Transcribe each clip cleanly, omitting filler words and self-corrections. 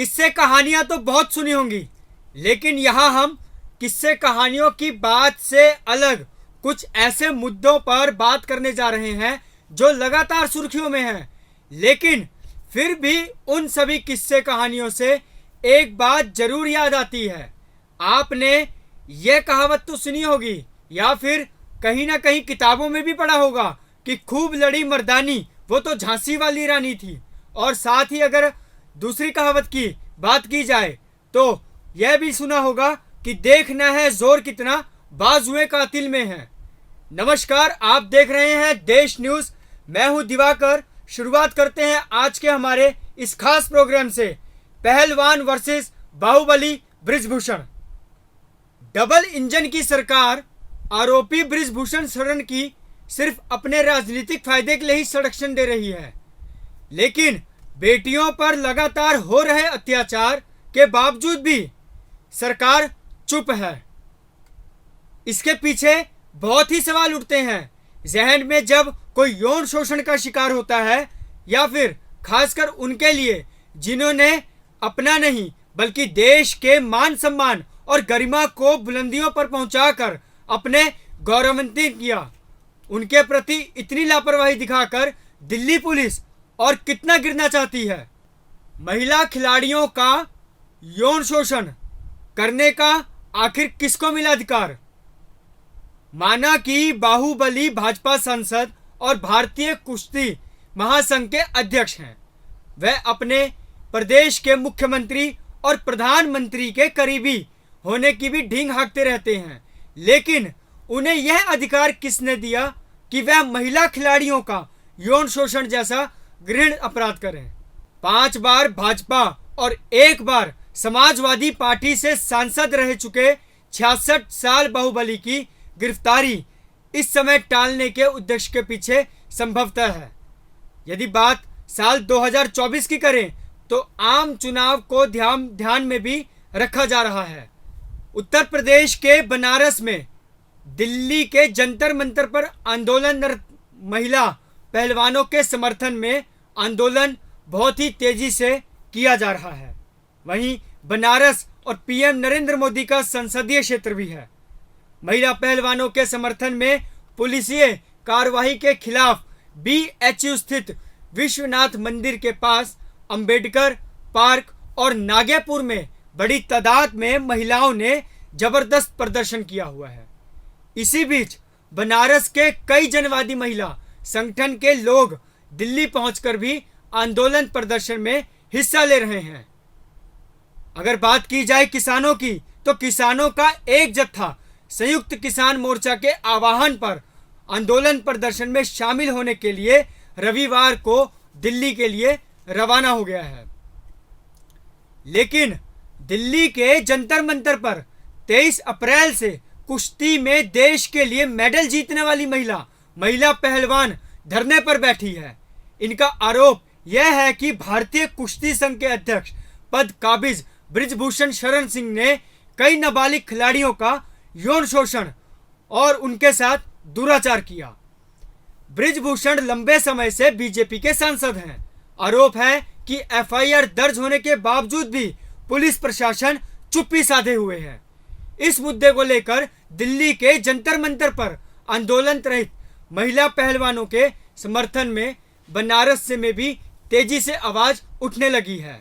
किस्से कहानियां तो बहुत सुनी होंगी, लेकिन यहाँ हम किस्से कहानियों की बात से अलग कुछ ऐसे मुद्दों पर बात करने जा रहे हैं जो लगातार सुर्खियों में हैं। लेकिन फिर भी उन सभी किस्से कहानियों से एक बात जरूर याद आती है। आपने ये कहावत तो सुनी होगी या फिर कहीं ना कहीं किताबों में भी पढ़ा होगा कि खूब लड़ी मर्दानी वो तो झांसी वाली रानी थी। और साथ ही अगर दूसरी कहावत की बात की जाए तो यह भी सुना होगा कि देखना है जोर कितना बाजुए कातिल में है। नमस्कार, आप देख रहे हैं देश न्यूज। मैं हूं दिवाकर। शुरुआत करते हैं आज के हमारे इस खास प्रोग्राम से। पहलवान वर्सेस बाहुबली बृजभूषण। डबल इंजन की सरकार आरोपी बृजभूषण शरण की सिर्फ अपने राजनीतिक फायदे के लिए ही संरक्षण दे रही है, लेकिन बेटियों पर लगातार हो रहे अत्याचार के बावजूद भी सरकार चुप है। इसके पीछे बहुत ही सवाल उठते हैं जहन में जब कोई यौन शोषण का शिकार होता है, या फिर खासकर उनके लिए जिन्होंने अपना नहीं बल्कि देश के मान सम्मान और गरिमा को बुलंदियों पर पहुंचाकर अपने गौरवान्वित किया। उनके प्रति इतनी लापरवाही दिखाकर दिल्ली पुलिस और कितना गिरना चाहती है। महिला खिलाड़ियों का यौन शोषण करने का आखिर किसको मिला अधिकार? माना कि बाहुबली भाजपा सांसद और भारतीय कुश्ती महासंघ के अध्यक्ष हैं। वह अपने प्रदेश के मुख्यमंत्री और प्रधानमंत्री के करीबी होने की भी ढींग हाँकते रहते हैं, लेकिन उन्हें यह अधिकार किसने दिया कि वह महिला खिलाड़ियों का यौन शोषण जैसा घृणित अपराध करें? 5 बार भाजपा और 1 बार समाजवादी पार्टी से सांसद रह चुके 66 साल बाहुबली की गिरफ्तारी इस समय टालने के उद्देश्य के पीछे संभवतः है। यदि बात साल 2024 की करें तो आम चुनाव को ध्यान में भी रखा जा रहा है। उत्तर प्रदेश के बनारस में दिल्ली के जंतर मंतर पर आंदोलनरत महिला पहलवानों के समर्थन में आंदोलन बहुत ही तेजी से किया जा रहा है। वहीं बनारस और पीएम नरेंद्र मोदी का संसदीय क्षेत्र भी है। महिला पहलवानों के समर्थन में पुलिसिय कार्रवाई के खिलाफ बीएचयू स्थित विश्वनाथ मंदिर के पास अंबेडकर पार्क और नागेपुर में बड़ी तादाद में महिलाओं ने जबरदस्त प्रदर्शन किया हुआ है। इसी बीच बनारस के कई जनवादी महिला संगठन के लोग दिल्ली पहुंचकर भी आंदोलन प्रदर्शन में हिस्सा ले रहे हैं। अगर बात की जाए किसानों की, तो किसानों का एक जत्था संयुक्त किसान मोर्चा के आह्वान पर आंदोलन प्रदर्शन में शामिल होने के लिए रविवार को दिल्ली के लिए रवाना हो गया है। लेकिन दिल्ली के जंतर मंतर पर 23 अप्रैल से कुश्ती में देश के लिए मेडल जीतने वाली महिला पहलवान धरने पर बैठी है। इनका आरोप यह है कि भारतीय कुश्ती संघ के अध्यक्ष पद काबिज बृजभूषण शरण सिंह ने कई नाबालिग खिलाड़ियों का यौन शोषण और उनके साथ दुराचार किया। बृजभूषण लंबे समय से बीजेपी के सांसद हैं। आरोप है कि एफआईआर दर्ज होने के बावजूद भी पुलिस प्रशासन चुप्पी साधे हुए है। इस मुद्दे को लेकर दिल्ली के जंतर मंतर पर आंदोलन रहित महिला पहलवानों के समर्थन में बनारस से में भी तेजी से आवाज उठने लगी है।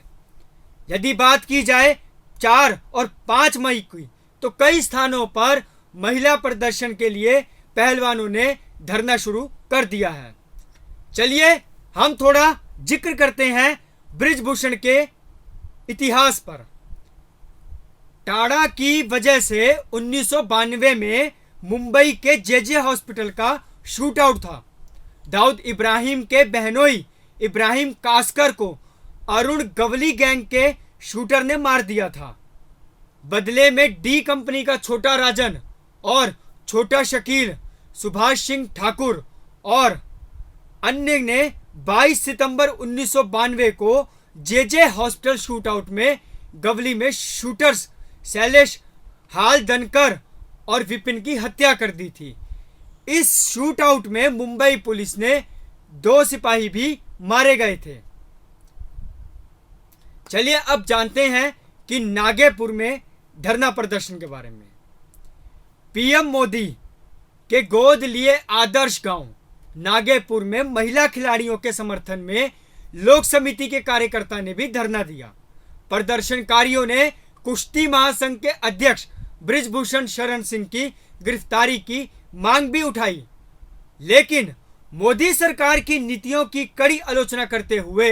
यदि बात की जाए 4 और 5 मई की, तो कई स्थानों पर महिला प्रदर्शन के लिए पहलवानों ने धरना शुरू कर दिया है। चलिए हम थोड़ा जिक्र करते हैं बृजभूषण के इतिहास पर। टाड़ा की वजह से 1992 में मुंबई के जेजे हॉस्पिटल का शूट आउट था। दाऊद इब्राहिम के बहनोई इब्राहिम कास्कर को अरुण गवली गैंग के शूटर ने मार दिया था। बदले में डी कंपनी का छोटा राजन और छोटा शकील, सुभाष सिंह ठाकुर और अन्य ने 22 सितंबर 1992 को जेजे हॉस्पिटल शूटआउट में गवली में शूटर्स शैलेश हालदनकर और विपिन की हत्या कर दी थी। इस शूटआउट में मुंबई पुलिस ने 2 सिपाही भी मारे गए थे। चलिए अब जानते हैं कि नागेपुर में धरना प्रदर्शन के बारे में। पीएम मोदी के गोद लिए आदर्श गांव नागेपुर में महिला खिलाड़ियों के समर्थन में लोक समिति के कार्यकर्ता ने भी धरना दिया। प्रदर्शनकारियों ने कुश्ती महासंघ के अध्यक्ष बृजभूषण शरण सिंह की गिरफ्तारी की मांग भी उठाई, लेकिन मोदी सरकार की नीतियों की कड़ी आलोचना करते हुए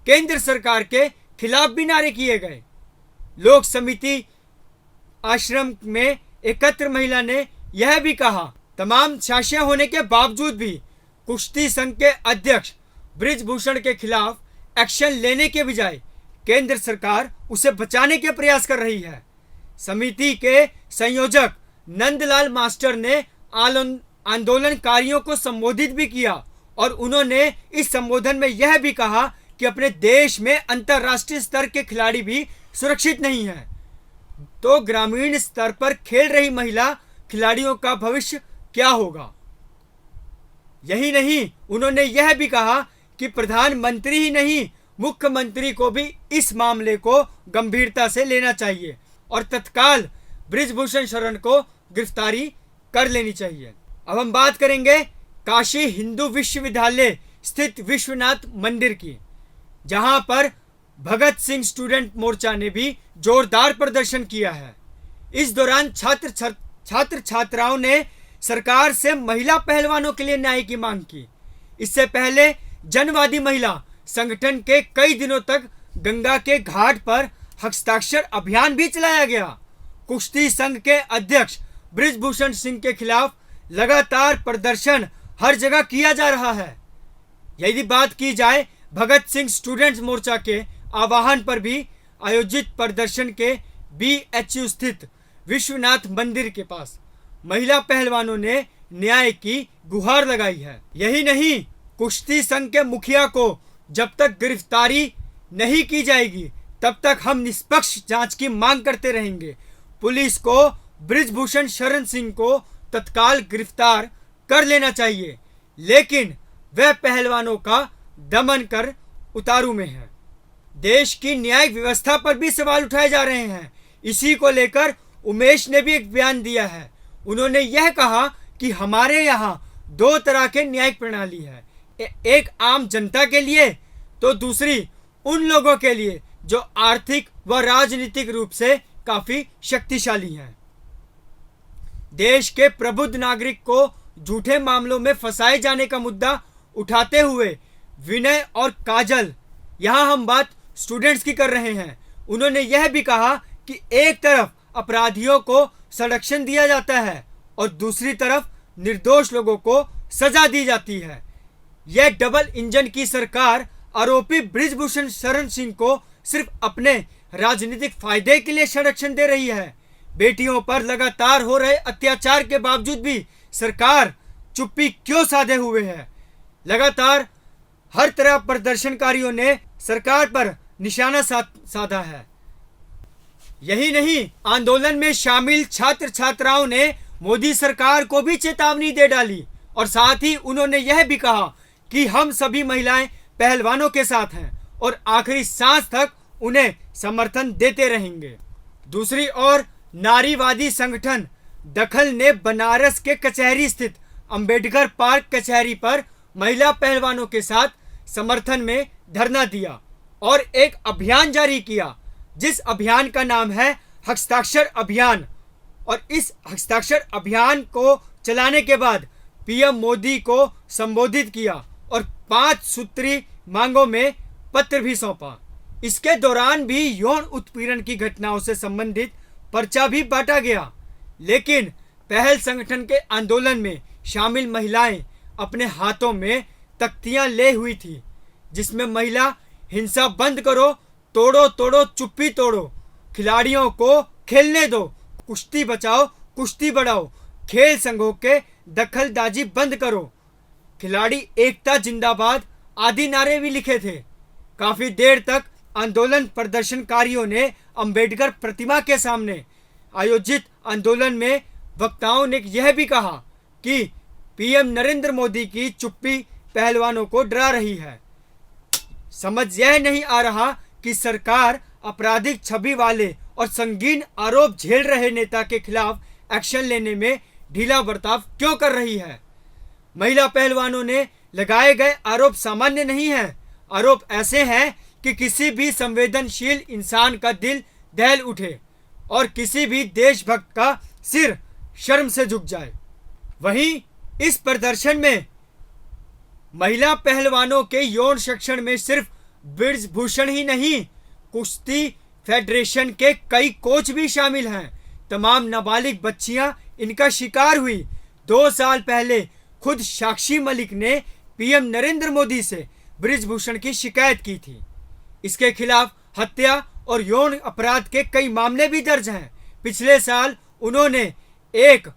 केंद्र सरकार के खिलाफ भी नारे किए गए। लोक समिति आश्रम में एकत्र महिला ने यह भी कहा, तमाम साक्ष्य होने के बावजूद भी कुश्ती संघ के अध्यक्ष बृजभूषण के खिलाफ एक्शन लेने के बजाय केंद्र सरकार उसे बचाने के प्रयास कर रही है। समिति के संयोजक नंदलाल मास्टर ने आंदोलनकारियों को संबोधित भी किया और उन्होंने इस संबोधन में यह भी कहा कि अपने देश में अंतर्राष्ट्रीय स्तर के खिलाड़ी भी सुरक्षित नहीं हैं, तो ग्रामीण स्तर पर खेल रही महिला खिलाड़ियों का भविष्य क्या होगा। यही नहीं, उन्होंने यह भी कहा कि प्रधानमंत्री ही नहीं, मुख्यमंत्री को भी इस मामले को गंभीरता से लेना चाहिए और तत्काल बृजभूषण शरण को गिरफ्तारी कर लेनी चाहिए। अब हम बात करेंगे काशी हिंदू विश्वविद्यालय स्थित विश्वनाथ मंदिर की, जहां पर भगत सिंह स्टूडेंट मोर्चा ने भी जोरदार प्रदर्शन किया है। इस दौरान छात्र छात्राओं ने सरकार से महिला पहलवानों के लिए न्याय की मांग की। इससे पहले जनवादी महिला संगठन के कई दिनों तक गंगा के घाट पर हस्ताक्षर अभियान भी चलाया गया। कुश्ती संघ के अध्यक्ष बृजभूषण सिंह के खिलाफ लगातार प्रदर्शन हर जगह किया जा रहा है। यदि बात की जाए भगत सिंह स्टूडेंट्स मोर्चा के आह्वान पर भी आयोजित प्रदर्शन के BHU स्थित विश्वनाथ मंदिर के पास महिला पहलवानों ने न्याय की गुहार लगाई है। यही नहीं, कुश्ती संघ के मुखिया को जब तक गिरफ्तारी नहीं की जाएगी तब तक हम निष्पक्ष जांच की मांग करते रहेंगे। पुलिस को बृजभूषण शरण सिंह को तत्काल गिरफ्तार कर लेना चाहिए, लेकिन वह पहलवानों का दमन कर उतारू में है। देश की न्यायिक व्यवस्था पर भी सवाल उठाए जा रहे हैं। इसी को लेकर उमेश ने भी एक बयान दिया है। उन्होंने यह कहा कि हमारे यहाँ दो तरह के न्यायिक प्रणाली है, एक आम जनता के लिए तो दूसरी उन लोगों के लिए जो आर्थिक व राजनीतिक रूप से काफी शक्तिशाली हैं। देश के प्रबुद्ध नागरिक को झूठे मामलों में फंसाए जाने का मुद्दा उठाते हुए विनय और काजल, यहाँ हम बात स्टूडेंट्स की कर रहे हैं, उन्होंने यह भी कहा कि एक तरफ अपराधियों को संरक्षण दिया जाता है और दूसरी तरफ निर्दोष लोगों को सजा दी जाती है। यह डबल इंजन की सरकार आरोपी बृजभूषण शरण सिंह को सिर्फ अपने राजनीतिक फायदे के लिए संरक्षण दे रही है। बेटियों पर लगातार हो रहे अत्याचार के बावजूद भी सरकार चुप्पी क्यों साधे हुए है। लगातार हर तरह प्रदर्शनकारियों ने सरकार पर निशाना साधा है। यही नहीं, आंदोलन में शामिल छात्र छात्राओं ने मोदी सरकार को भी चेतावनी दे डाली और साथ ही उन्होंने यह भी कहा कि हम सभी महिलाएं पहलवानों के साथ हैं और आखिरी सांस तक उन्हें समर्थन देते रहेंगे। दूसरी ओर नारीवादी संगठन दखल ने बनारस के कचहरी स्थित अंबेडकर पार्क कचहरी पर महिला पहलवानों के साथ समर्थन में धरना दिया और एक अभियान जारी किया, जिस अभियान का नाम है हस्ताक्षर अभियान। और इस हस्ताक्षर अभियान को चलाने के बाद पीएम मोदी को संबोधित किया और 5 सूत्री मांगों में पत्र भी सौंपा। इसके दौरान भी यौन उत्पीड़न की घटनाओं से संबंधित पर्चा भी बांटा गया, लेकिन पहल संगठन के आंदोलन में शामिल महिलाएं अपने हाथों में तख्तियां ले हुई थी, जिसमें महिला हिंसा बंद करो, तोड़ो तोड़ो चुप्पी तोड़ो, खिलाड़ियों को खेलने दो, कुश्ती बचाओ कुश्ती बढ़ाओ, खेल संघों के दखलंदाजी बंद करो, खिलाड़ी एकता जिंदाबाद आदि नारे भी लिखे थे। काफी देर तक आंदोलन प्रदर्शनकारियों ने अंबेडकर प्रतिमा के सामने आयोजित आंदोलन में वक्ताओं ने यह भी कहा कि पीएम नरेंद्र मोदी की चुप्पी पहलवानों को डरा रही है। समझ यह नहीं आ रहा कि सरकार आपराधिक छवि वाले और संगीन आरोप झेल रहे नेता के खिलाफ एक्शन लेने में ढीला बर्ताव क्यों कर रही है। महिला पहलवानों ने लगाए गए आरोप सामान्य नहीं हैं। आरोप ऐसे हैं कि किसी भी संवेदनशील इंसान का दिल दहल उठे और किसी भी देशभक्त का सिर शर्म से झुक जाए। वहीं इस प्रदर्शन में महिला पहलवानों के यौन शोषण में सिर्फ ब्रिजभूषण ही नहीं, कुश्ती फेडरेशन के कई कोच भी शामिल हैं। तमाम नाबालिग बच्चियां इनका शिकार हुई। 2 साल पहले खुद साक्षी मलिक ने पीएम नरेंद्र मोदी से ब्रिजभूषण की शिकायत की थी। इसके खिलाफ हत्या और यौन अपराध के कई मामले भी दर्ज हैं। पिछले साल उन्होंने एक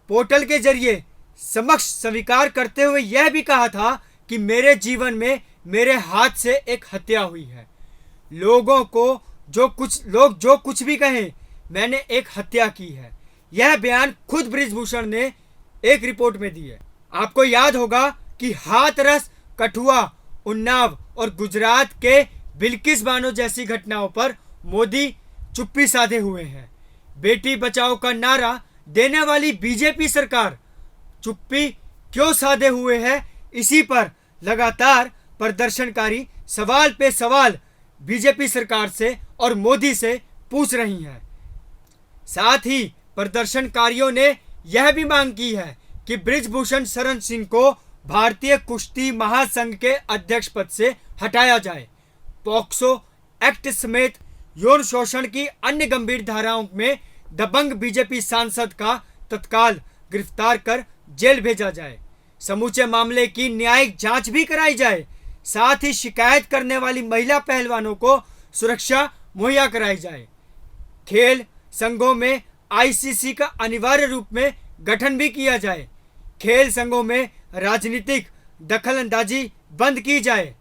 पोर्टल के जरिए समक्ष स्वीकार करते हुए यह भी कहा था कि मेरे जीवन में मेरे हाथ से एक हत्या हुई है। लोग जो कुछ भी कहें, मैंने एक हत्या की है। यह बयान खुद ब्रिजभूषण ने एक रिपोर्ट में दी है। आपको याद होगा कि हाथरस, कठुआ, उन्नाव और गुजरात के बिल्किस बानो जैसी घटनाओं पर मोदी चुप्पी साधे हुए हैं। बेटी बचाओ का नारा देने वाली बीजेपी सरकार चुप्पी क्यों साधे हुए है, इसी पर लगातार प्रदर्शनकारी सवाल पे सवाल बीजेपी सरकार से और मोदी से पूछ रही हैं। साथ ही प्रदर्शनकारियों ने यह भी मांग की है कि ब्रिजभूषण शरण सिंह को भारतीय कुश्ती महासंघ के अध्यक्ष पद से हटाया जाए। पॉक्सो एक्ट समेत यौन शोषण की अन्य गंभीर धाराओं में दबंग बीजेपी सांसद का तत्काल गिरफ्तार कर जेल भेजा जाए। समूचे मामले की न्यायिक जांच भी कराई जाए। साथ ही शिकायत करने वाली महिला पहलवानों को सुरक्षा मुहैया कराई जाए। खेल संघों में आईसीसी का अनिवार्य रूप में गठन भी किया जाए। खेल संघों में राजनीतिक दखलंदाजी बंद की जाए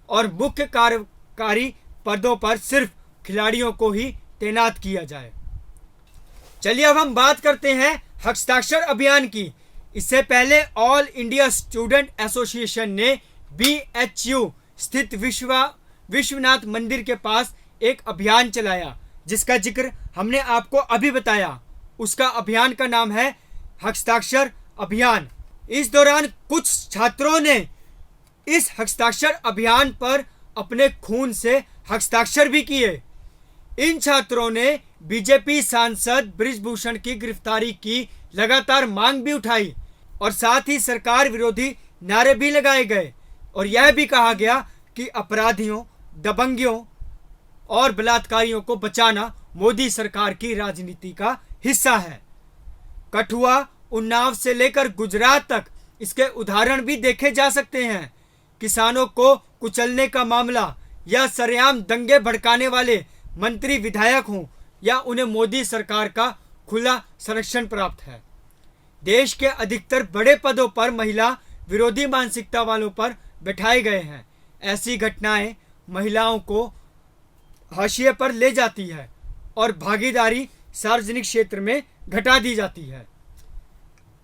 और मुख्य कार्यकारी पदों पर सिर्फ खिलाड़ियों को ही तैनात किया जाए। चलिए अब हम बात करते हैं हस्ताक्षर अभियान की। इससे पहले ऑल इंडिया स्टूडेंट एसोसिएशन ने BHU स्थित विश्वनाथ मंदिर के पास एक अभियान चलाया, जिसका जिक्र हमने आपको अभी बताया। उसका अभियान का नाम है हस्ताक्षर अभियान। इस दौरान कुछ छात्रों ने इस हस्ताक्षर अभियान पर अपने खून से हस्ताक्षर भी किए। इन छात्रों ने बीजेपी सांसद ब्रिजभूषण की गिरफ्तारी की लगातार मांग भी उठाई और साथ ही सरकार विरोधी नारे भी लगाए गए और यह भी कहा गया कि अपराधियों, दबंगियों और बलात्कारियों को बचाना मोदी सरकार की राजनीति का हिस्सा है। कठुआ, उन्नाव से लेकर गुजरात तक इसके उदाहरण भी देखे जा सकते हैं। किसानों को कुचलने का मामला या सरेआम दंगे भड़काने वाले मंत्री विधायक हों या उन्हें मोदी सरकार का खुला संरक्षण प्राप्त है। देश के अधिकतर बड़े पदों पर महिला विरोधी मानसिकता वालों पर बैठाए गए हैं। ऐसी घटनाएं महिलाओं को हाशिए पर ले जाती है और भागीदारी सार्वजनिक क्षेत्र में घटा दी जाती है।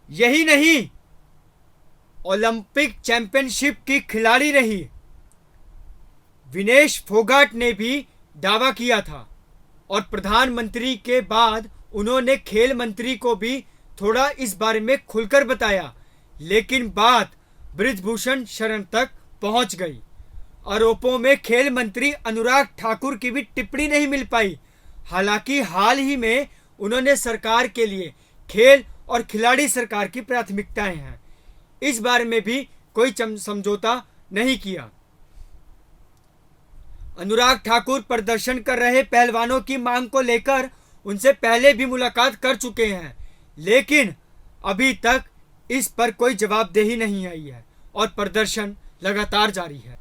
यही नहीं, ओलंपिक चैंपियनशिप की खिलाड़ी रही विनेश फोगाट ने भी दावा किया था और प्रधानमंत्री के बाद उन्होंने खेल मंत्री को भी थोड़ा इस बारे में खुलकर बताया, लेकिन बात ब्रिजभूषण शरण तक पहुंच गई। आरोपों में खेल मंत्री अनुराग ठाकुर की भी टिप्पणी नहीं मिल पाई। हालांकि हाल ही में उन्होंने सरकार के लिए खेल और खिलाड़ी सरकार की प्राथमिकताएं हैं, इस बारे में भी कोई समझौता नहीं किया। अनुराग ठाकुर प्रदर्शन कर रहे पहलवानों की मांग को लेकर उनसे पहले भी मुलाकात कर चुके हैं, लेकिन अभी तक इस पर कोई जवाबदेही नहीं आई है और प्रदर्शन लगातार जारी है।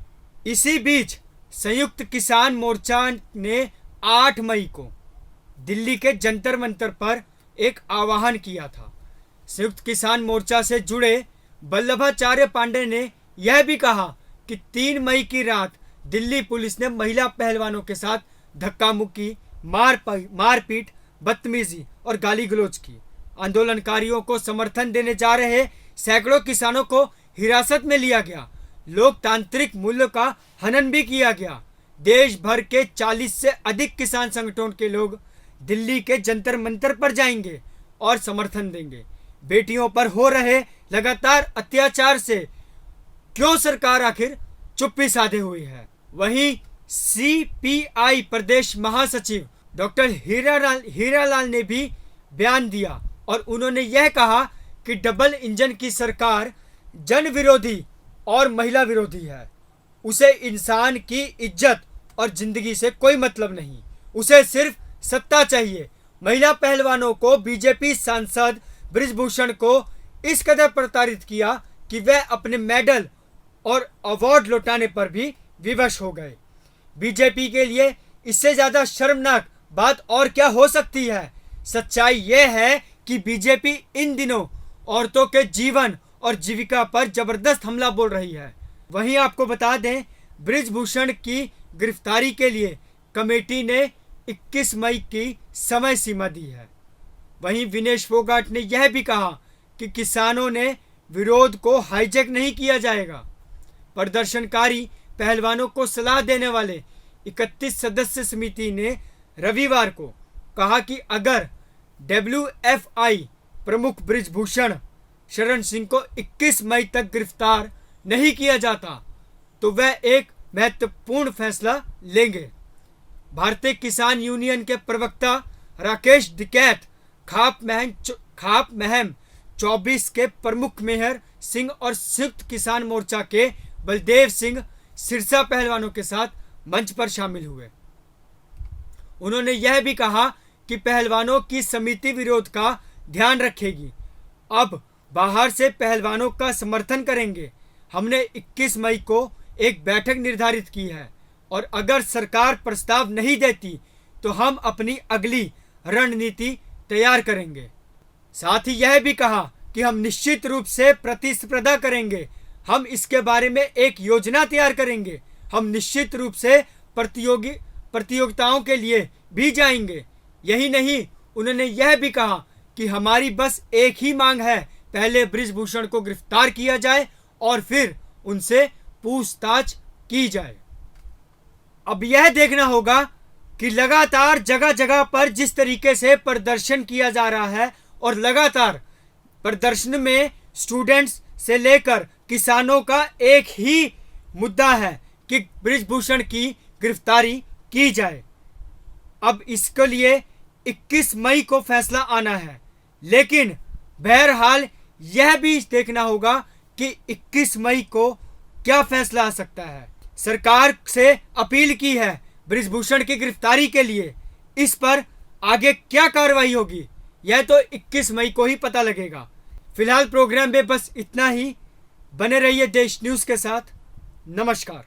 इसी बीच संयुक्त किसान मोर्चा ने 8 मई को दिल्ली के जंतर मंतर पर एक आह्वान किया था। संयुक्त किसान मोर्चा से जुड़े वल्लभाचार्य पांडे ने यह भी कहा कि 3 मई की रात दिल्ली पुलिस ने महिला पहलवानों के साथ धक्का मुक्की, मारपीट, बदतमीजी और गाली गलौज की। आंदोलनकारियों को समर्थन देने जा रहे सैकड़ों किसानों को हिरासत में लिया गया। लोकतांत्रिक मूल्यों का हनन भी किया गया। देश भर के 40 से अधिक किसान संगठनों के लोग दिल्ली के जंतर मंतर पर जाएंगे और समर्थन देंगे। बेटियों पर हो रहे लगातार अत्याचार से क्यों सरकार आखिर चुप्पी साधे हुई है। वहीं सीपीआई प्रदेश महासचिव डॉक्टर हीरालाल ने भी बयान दिया और उन्होंने यह कहा कि डबल इंजन की सरकार जन विरोधी और महिला विरोधी है। उसे इंसान की इज्जत और जिंदगी से कोई मतलब नहीं, उसे सिर्फ सत्ता चाहिए। महिला पहलवानों को बीजेपी सांसद बृजभूषण को इस कदर प्रताड़ित किया कि वह अपने मेडल और अवार्ड लौटाने पर भी विवश हो गए। बीजेपी के लिए इससे ज्यादा शर्मनाक बात और क्या हो सकती है। सच्चाई यह है कि बीजेपी इन दिनों औरतों के जीवन और जीविका पर जबरदस्त हमला बोल रही है। वहीं आपको बता दें, बृजभूषण की गिरफ्तारी के लिए कमेटी ने 21 मई की समय सीमा दी है। वहीं विनेश फोगाट ने यह भी कहा कि किसानों ने विरोध को हाईजैक नहीं किया जाएगा। प्रदर्शनकारी पहलवानों को सलाह देने वाले 31 सदस्य समिति ने रविवार को कहा कि अगर WFI प्रमुख बृजभूषण शरण सिंह को 21 मई तक गिरफ्तार नहीं किया जाता तो वह एक महत्वपूर्ण फैसला लेंगे। भारतीय किसान यूनियन के प्रवक्ता राकेश टिकैत खाप महम 24 के प्रमुख मेहर सिंह और संयुक्त किसान मोर्चा के बलदेव सिंह सिरसा पहलवानों के साथ मंच पर शामिल हुए। उन्होंने यह भी कहा कि पहलवानों की समिति विरोध का ध्यान रखेगी, अब बाहर से पहलवानों का समर्थन करेंगे। हमने 21 मई को एक बैठक निर्धारित की है और अगर सरकार प्रस्ताव नहीं देती तो हम अपनी अगली रणनीति तैयार करेंगे। साथ ही यह भी कहा कि हम निश्चित रूप से प्रतिस्पर्धा करेंगे, हम इसके बारे में एक योजना तैयार करेंगे। हम निश्चित रूप से प्रतियोगिताओं के लिए भी जाएंगे। यही नहीं, उन्होंने यह भी कहा कि हमारी बस एक ही मांग है, पहले बृजभूषण को गिरफ्तार किया जाए और फिर उनसे पूछताछ की जाए। अब यह देखना होगा कि लगातार जगह जगह पर जिस तरीके से प्रदर्शन किया जा रहा है और लगातार प्रदर्शन में स्टूडेंट्स से लेकर किसानों का एक ही मुद्दा है कि बृजभूषण की गिरफ्तारी की जाए। अब इसके लिए 21 मई को फैसला आना है, लेकिन बहरहाल यह भी देखना होगा कि 21 मई को क्या फैसला आ सकता है। सरकार से अपील की है बृजभूषण की गिरफ्तारी के लिए, इस पर आगे क्या कार्रवाई होगी यह तो 21 मई को ही पता लगेगा। फिलहाल प्रोग्राम में बस इतना ही। बने रहिए देश न्यूज के साथ। नमस्कार।